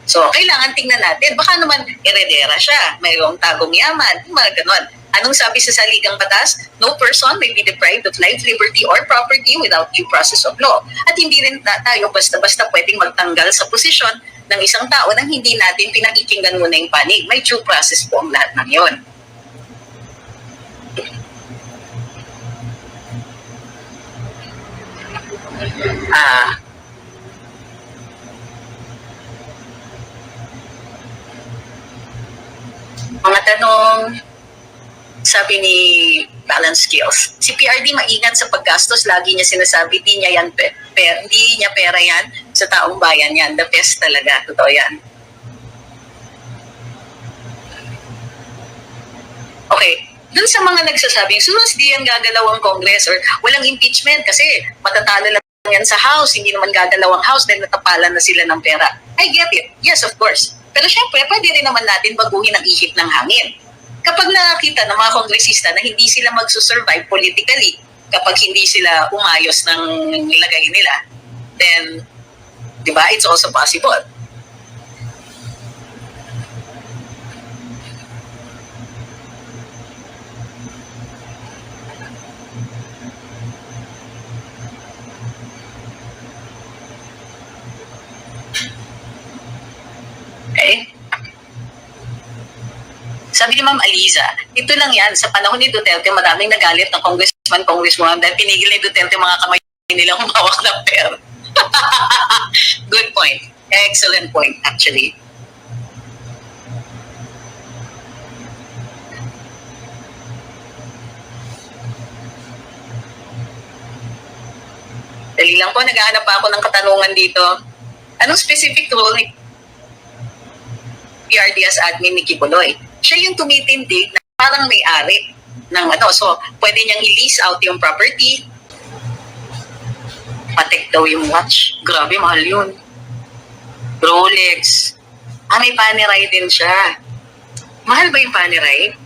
So, kailangan tingnan natin. Baka naman, eredera siya. Mayroong tagong yaman. Mga ganon. Anong sabi sa saligang batas? No person may be deprived of life, liberty, or property without due process of law. At hindi rin tayo basta-basta pwedeng magtanggal sa posisyon ng isang tao nang hindi natin pinakikinggan muna yung panig. May due process po ang lahat ng yon. Mga tanong, sabi ni Balance Skills, si PRD maingat sa paggastos, lagi niya sinasabi, di niya pera yan, sa taong bayan yan, the best talaga, totoo yan. Okay, dun sa mga nagsasabing, sunos di yan gagalaw ang Congress or walang impeachment kasi matatalo lang yan sa House, hindi naman gagalaw ang House dahil natapalan na sila ng pera. I get it, yes of course. Pero syempre, pwede rin naman natin baguhin ang ihip ng hangin. Kapag nakakita ng mga kongresista na hindi sila magsusurvive politically, kapag hindi sila umayos ng nilagay nila, then, di ba, it's also possible. Okay? Sabi ni Ma'am Aliza, ito lang yan, sa panahon ni Duterte, maraming nagalit ng congresswoman dahil pinigil ni Duterte mga kamay nilang humawak ng pera. Good point. Excellent point, actually. Dali lang po, naghahanap pa ako ng katanungan dito. Anong specific role ni PRD as admin ni Kibuloy? Siya yung tumitindig na parang may-ari ng ano. So, pwede niyang i-lease out yung property. Patek daw yung watch. Grabe, mahal yun. Rolex. May panerai din siya. Mahal ba yung panerai?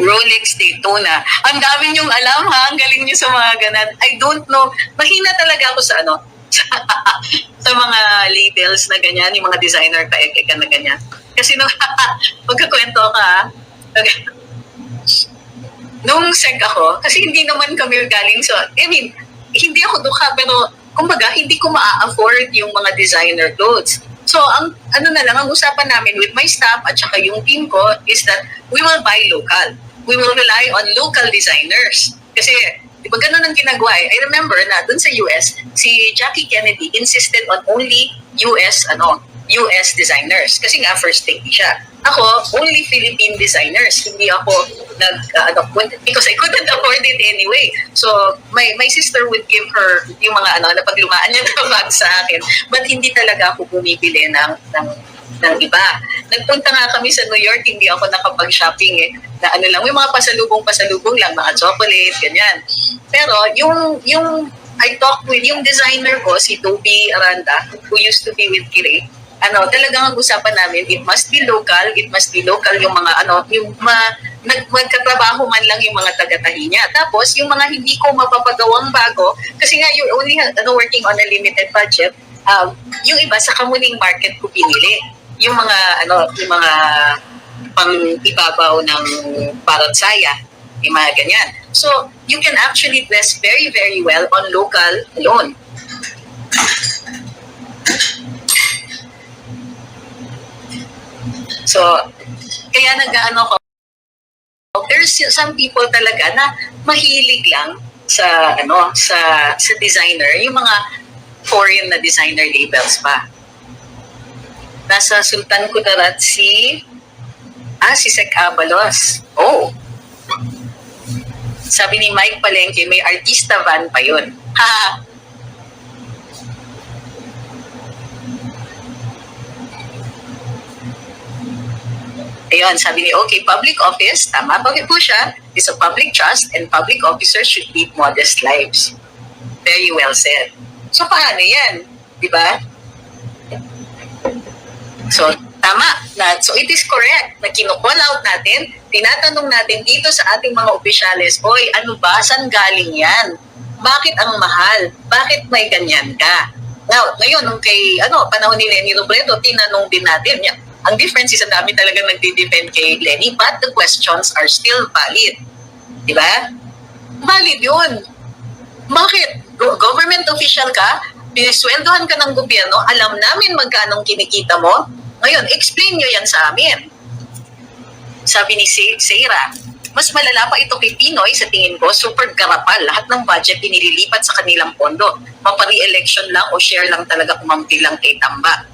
Rolex Daytona. Ang dami niyong alam ha. Ang galing niyo sa mga ganan. I don't know. Mahina talaga ako sa ano. Sa mga labels na ganyan, yung mga designer ka na ganyan. Kasi nung magkakwento ka, nung sec ako, kasi hindi naman kami galing sa, I mean, hindi ako dukha, pero kumbaga, hindi ko ma-afford yung mga designer clothes. So, ang ano na lang, ang usapan namin with my staff at saka yung team ko is that we will buy local. We will rely on local designers. Kasi, di ba ganun ang ginagawa eh? I remember na dun sa US, si Jackie Kennedy insisted on only US designers. Kasi nga first lady siya. Ako, only Philippine designers. Hindi ako because I couldn't afford it anyway. So, my sister would give her yung mga napaglumaan niya na bag sa akin. But hindi talaga ako bumibili ng iba. Nagpunta nga kami sa New York, hindi ako nakapag-shopping eh. Na lang, yung mga pasalubong lang, mga chocolate, ganyan. Pero yung I talked with yung designer ko, si Toby Aranda, who used to be with Kire, talagang ang usapan namin, it must be local yung mga magkatrabaho man lang yung mga taga-tahi niya. Tapos, yung mga hindi ko mapapagawang bago, kasi nga you're only working on a limited budget, yung iba sa kamuning market ko pinili. Yung mga pang ibabaw ng paransaya, yung mga ganyan. So, you can actually dress very, very well on local alone. So, kaya ko, there's some people talaga na mahilig lang sa designer, yung mga foreign na designer labels pa. Nasa Sultan Kudarat si Sec Abalos. Oh. Sabi ni Mike Palengke, may artista van pa yun. Ha. Ayun, sabi ni okay, public office, tama ba po siya, is a public trust and public officers should lead modest lives. Very well said. So, paano yan? Diba? So, tama. So, it is correct na kinu-call out natin, tinatanong natin dito sa ating mga opisyales, oy, ano ba? Saan galing yan? Bakit ang mahal? Bakit may ganyan ka? Now, ngayon, nung kay, panahon ni Lenny Robredo, tinanong din natin, ang difference is ang dami talaga nagdi-defend kay Lenny, but the questions are still valid. Di ba? Valid yun. Bakit? Government official ka, pinisweldohan ka ng gobyerno, alam namin magkano kinikita mo, ngayon, explain nyo yan sa amin. Sabi ni Seira, mas malala pa ito kay Pinoy sa tingin ko, super garapal. Lahat ng budget pinililipat sa kanilang pondo. Mapari-election lang o share lang talaga kumampi lang kay Tamba.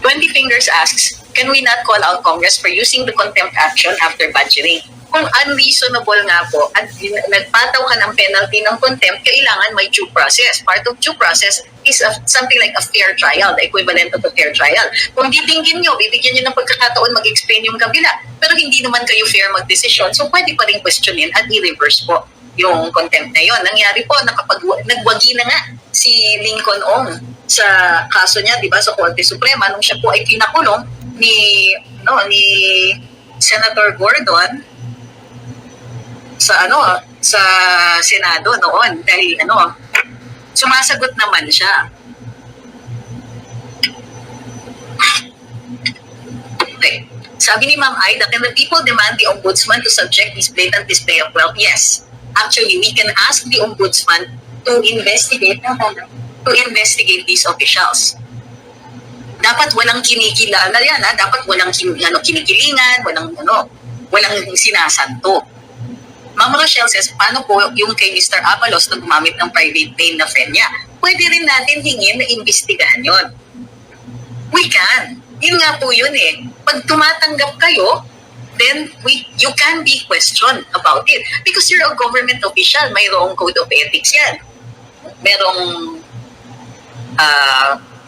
20 Fingers asks, can we not call out Congress for using the contempt action after budgeting? Kung unreasonable nga po at nagpataw ka ng penalty ng contempt, kailangan may due process. Part of due process is something like a fair trial, the equivalent of a fair trial. Kung titingin nyo, bibigyan nyo ng pagkakataon mag-explain yung kabila, pero hindi naman kayo fair mag-desisyon, so pwede pa rin questionin at i-reverse po yung contempt na yon. Nangyari po, nagwagi na nga si Lincoln Ong sa kaso niya, di ba, sa Korte Suprema, nung siya po ay pinakulong ni Senator Gordon sa Senado noon dahil sumasagot naman siya. Okay. Sabi ni Ma'am Aida, can the people demand the ombudsman to subject this blatant display of wealth? Yes. Actually, we can ask the ombudsman to investigate these officials. Dapat walang kinikilala yan, ha? Dapat walang kinikilingan, walang sinasanto. Ma'am Rochelle says, paano po yung kay Mr. Abalos na gumamit ng private plane na friend niya? Pwede rin natin hingin na imbestigahan yon. We can. Yun nga po yun eh. Pag tumatanggap kayo, then you can be questioned about it. Because you're a government official, mayroong code of ethics yan.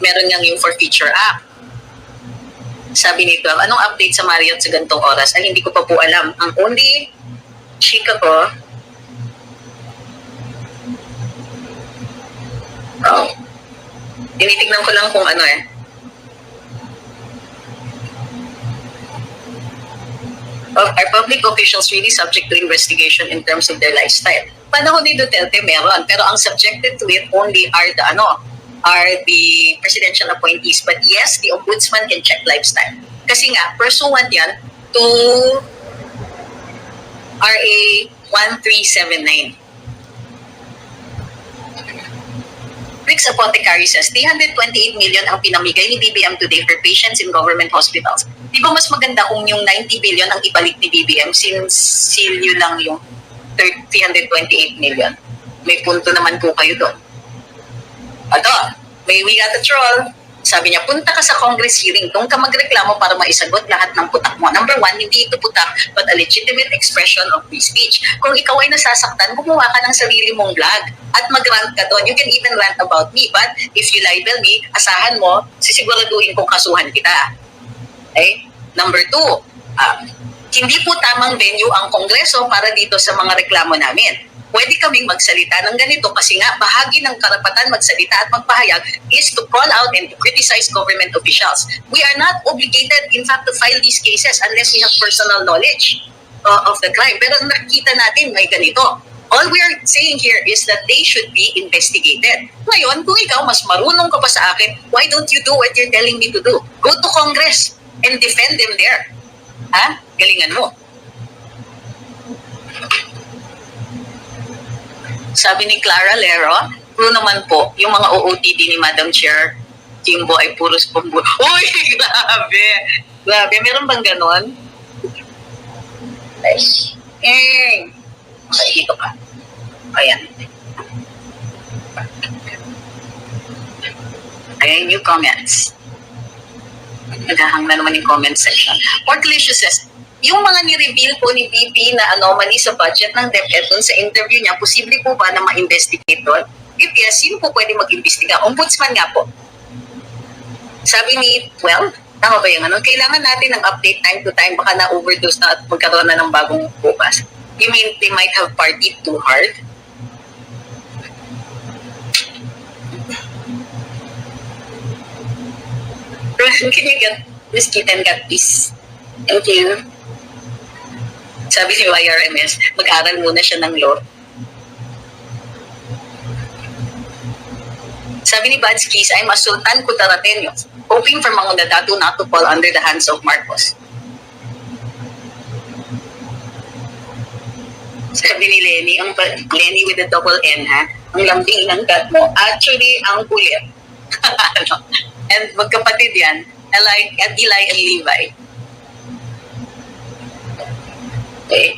Meron ngang yung Forfeiture Act. Sabi nito, anong update sa Marriott sa gantong oras? Ay, hindi ko pa po alam. Ang only chika ko, tinitignan ko lang kung are public officials really subject to investigation in terms of their lifestyle? Panahon ni Duterte meron, pero ang subjected to it only are the presidential appointees. But yes, the ombudsman can check lifestyle. Kasi nga, pursuant yan to RA 1379. Rix Apothecary says, 328 million ang pinamigay ni BBM today for patients in government hospitals. Di ba mas maganda kung yung 90 billion ang ibalik ni BBM since silyo lang yung 328 million? May punto naman po kayo doon. We got a troll. Sabi niya, punta ka sa Congress hearing, doon ka magreklamo para maisagot lahat ng putak mo. Number one, hindi ito putak, but a legitimate expression of free speech. Kung ikaw ay nasasaktan, gumawa ka ng sarili mong vlog at mag-rant ka doon. You can even rant about me, but if you libel me, asahan mo, sisiguraduhin kong kasuhan kita. Okay? Number two, hindi po tamang venue ang Kongreso para dito sa mga reklamo namin. Pwede kaming magsalita ng ganito kasi nga bahagi ng karapatan magsalita at magpahayag is to call out and to criticize government officials. We are not obligated, in fact, to file these cases unless we have personal knowledge of the crime. Pero nakikita natin may ganito. All we are saying here is that they should be investigated. Ngayon, kung ikaw mas marunong ka pa sa akin, why don't you do what you're telling me to do? Go to Congress and defend them there. Ha? Galingan mo. Sabi ni Clara Lero, true naman po, yung mga OOTD ni Madam Chair Kimbo ay puros pambu. Uy, grabe! Grabe, meron bang ganon? Okay, dito pa. Ayan. Ayan yung comments. Naghahang na naman yung comment section. Portlicious says, yung mga ni-reveal po ni BP na anomaly sa budget ng DepEd sa interview niya, posible po ba na ma-investigate doon? If yes, sino po pwede mag-imbestiga? Ombudsman nga po. Sabi ni, tama ba yung kailangan natin ng update time to time, baka na-overdose na at magkaroon na ng bagong bukas. You mean they might have partied too hard? Can you get this kitten cat, please? Thank you. Sabi ni YRMS, mag-aral muna siya ng law. Sabi ni Bads Keys, I'm a Sultan Kutaratenyo, hoping for Mangudadatu not to fall under the hands of Marcos. Sabi ni Lenny, Lenny with the double N, ha? Ang lambing ng gat mo. Actually, ang kulit. And magkapatid yan, Eli and Levi. Okay.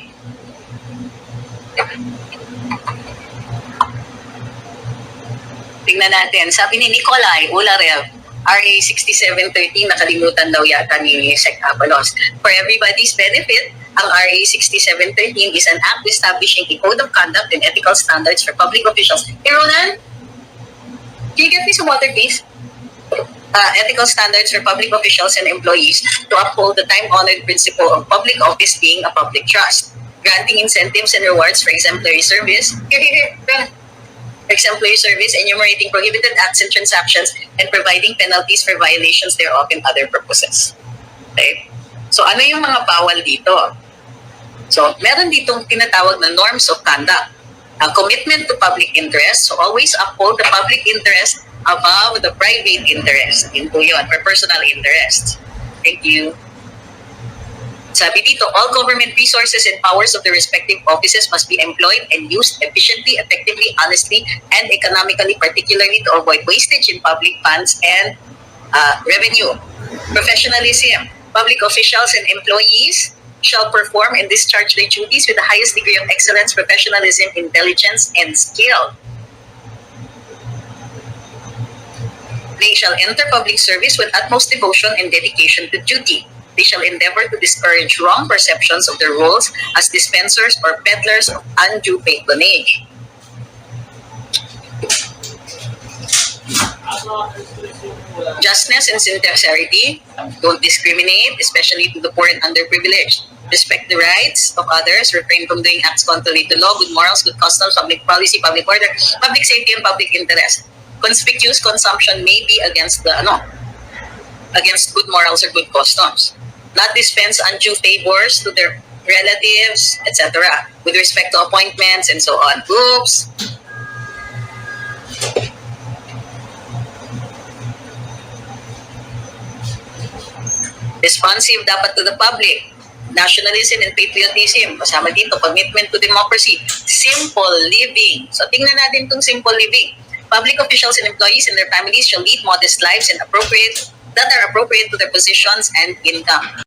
Tingnan natin. Sabi ni Nicolai Ularev, RA 6713, nakalimutan daw yata ni Sec Abalos. For everybody's benefit, ang RA 6713 is an act establishing a code of conduct and ethical standards for public officials. Hey, Ronan, can you get me some water, please? Ethical standards for public officials and employees to uphold the time-honored principle of public office being a public trust, granting incentives and rewards for exemplary service, enumerating prohibited acts and transactions, and providing penalties for violations thereof and other purposes. Okay? So, ano yung mga bawal dito? So, meron ditong tinatawag na norms of conduct. A commitment to public interest, so always uphold the public interest above the private interest. Yun po yun, for personal interests. Thank you. Sabi dito, all government resources and powers of the respective offices must be employed and used efficiently, effectively, honestly, and economically, particularly to avoid wastage in public funds and revenue. Professionalism. Public officials and employees shall perform and discharge their duties with the highest degree of excellence, professionalism, intelligence, and skill. They shall enter public service with utmost devotion and dedication to duty. They shall endeavor to discourage wrong perceptions of their roles as dispensers or peddlers of undue patronage. Justness and sincerity. Don't discriminate, especially to the poor and underprivileged. Respect the rights of others. Refrain from doing acts contrary to law, good morals, good customs, public policy, public order, public safety, and public interest. Conspicuous consumption may be against against good morals or good customs. Not dispense undue favors to their relatives, etc. with respect to appointments and so on. Oops. Responsive dapat to the public. Nationalism and patriotism. Kasama dito, commitment to democracy. Simple living. So tingnan natin itong simple living. Public officials and employees and their families shall lead modest lives and that are appropriate to their positions and income.